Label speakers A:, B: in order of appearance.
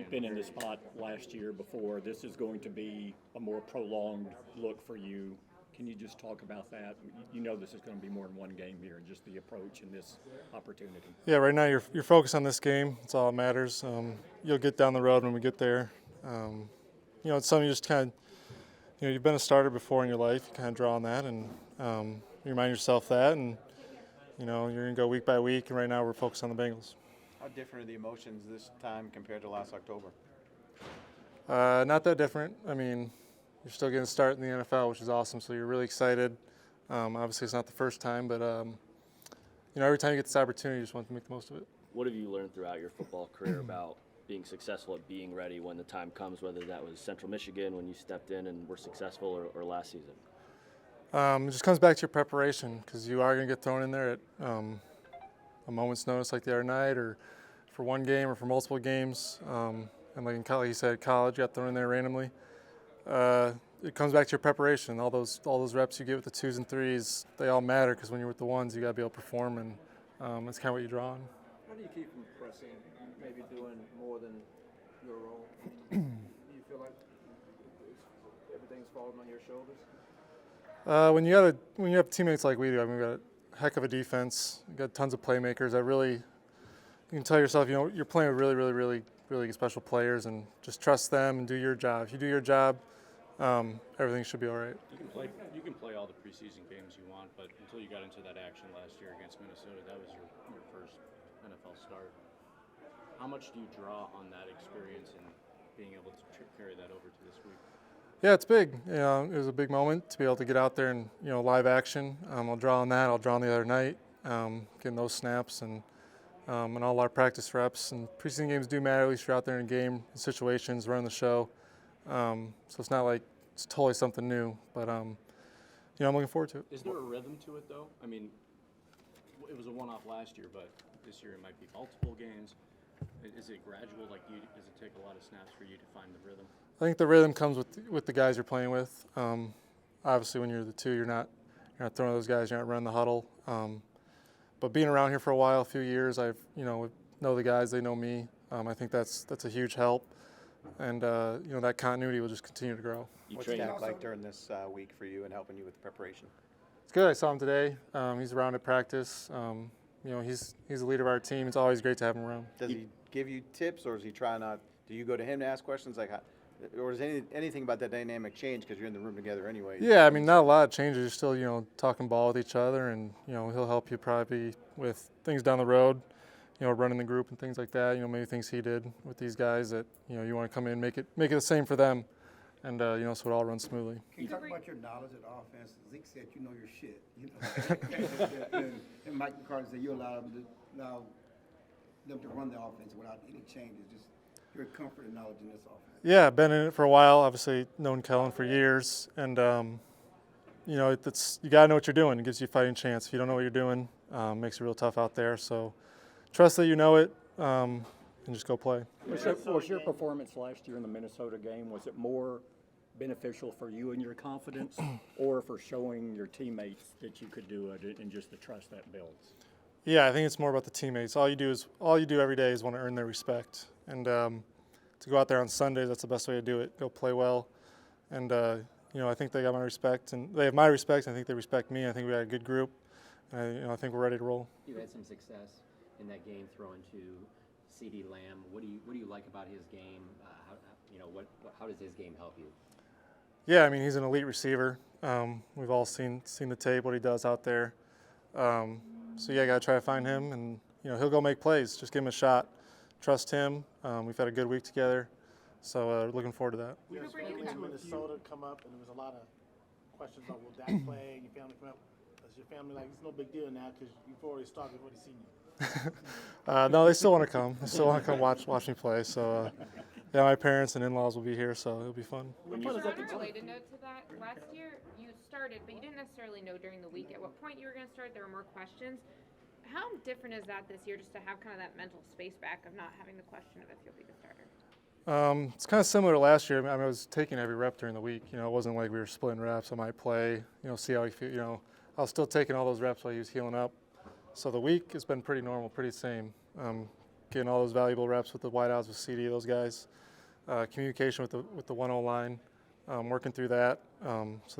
A: You've been in this spot last year before. This is going to be a more prolonged look for you. Can you just talk about that? You know this is going to be more than one game here, just the approach and this opportunity.
B: Yeah, right now you're focused on this game. That's all that matters. You'll get down the road when we get there. It's something you just kind of, you've been a starter before in your life. You kind of draw on that and you remind yourself that. And, you're going to go week by week. And right now we're focused on the Bengals.
C: How different are the emotions this time compared to last October?
B: Not that different. I mean, you're still getting a start in the NFL, which is awesome. So you're really excited. Obviously, it's not the first time, but every time you get this opportunity, you just want to make the most of it.
D: What have you learned throughout your football career about being successful at being ready when the time comes, whether that was Central Michigan when you stepped in and were successful or last season?
B: It just comes back to your preparation because you are going to get thrown in there at a moment's notice like the other night or for one game or for multiple games. And like in college, you said, college, you got thrown in there randomly. It comes back to your preparation. All those reps you get with the 2s and 3s, they all matter because when you're with the 1s, you got to be able to perform, and that's kind of what you draw on.
E: How do you keep from pressing, maybe doing more than your role? Do you feel like everything's falling on your shoulders?
B: When you have teammates like we do, I mean, we got a heck of a defense. We got tons of playmakers. You can tell yourself, you're playing with really special players, and just trust them and do your job. If you do your job, everything should be all right.
F: You can play all the preseason games you want, but until you got into that action last year against Minnesota, that was your first NFL start. How much do you draw on that experience and being able to carry that over to this week?
B: Yeah, it's big. It was a big moment to be able to get out there and live action. I'll draw on that. I'll draw on the other night, getting those snaps and all our practice reps. And preseason games do matter. At least you're out there in game situations, running the show. So it's not like it's totally something new, but I'm looking forward to it.
F: Is there a rhythm to it, though? I mean, it was a one-off last year, but this year it might be multiple games. Is it gradual? Does it take a lot of snaps for you to find the rhythm?
B: I think the rhythm comes with the guys you're playing with. Obviously, when you're the 2, you're not throwing those guys. You're not running the huddle. But being around here for a while, a few years, I've know the guys. They know me. I think that's a huge help, and that continuity will just continue to grow.
C: What's Dak like during this week for you and helping you with the preparation?
B: It's good. I saw him today. He's around at practice. He's the leader of our team. It's always great to have him around.
C: Does he give you tips, or is he trying not? Do you go to him to ask questions or does anything about that dynamic change because you're in the room together anyway?
B: Yeah, I mean, not a lot of changes. You're still, talking ball with each other, and he'll help you probably with things down the road, running the group and things like that. Maybe things he did with these guys that you want to come in, make it the same for them, and so it all runs smoothly.
E: Can you talk about your knowledge of the offense? Zeke said you know your shit. And Mike McCarthy said you allow them to run the offense without any changes. Just your comfort and knowledge in this offense.
B: Yeah, been in it for a while. Obviously, known Kellen for years, and you got to know what you're doing. It gives you a fighting chance. If you don't know what you're doing, makes it real tough out there. So, trust that you know it, and just go play.
A: Was your performance last year in the Minnesota game, was it more beneficial for you and your confidence, or for showing your teammates that you could do it and just the trust that builds?
B: Yeah, I think it's more about the teammates. All you do every day is want to earn their respect, and to go out there on Sundays, that's the best way to do it. Go play well, and I think they got my respect, and they have my respect. I think they respect me. I think we got a good group. I think we're ready to roll.
G: You had some success in that game throwing to CeeDee Lamb. What do you like about his game? How does his game help you?
B: Yeah, I mean, he's an elite receiver. We've all seen the tape, what he does out there. So yeah, I got to try to find him, and he'll go make plays. Just give him a shot. Trust him. We've had a good week together, so looking forward to that.
H: We were speaking to Minnesota come up, and there was a lot of questions about will Dak play, and your family come up. Does your family it's no big deal now because you've already started, you've already seen you?
B: No, they still want to come. They still want to come watch me play. So yeah, my parents and in-laws will be here, so it'll be fun.
I: On a related note to that, last year you started, but you didn't necessarily know during the week at what point you were going to start. There were more questions. How different is that this year, just to have kind of that mental space back of not having the question of if you'll be the starter?
B: It's kind of similar to last year. I was taking every rep during the week. It wasn't like we were splitting reps. I might play, see how he feel. I was still taking all those reps while he was healing up. So the week has been pretty normal, pretty same. getting all those valuable reps with the wideouts, with CD, those guys. Communication with the 1-0 line, working through that. So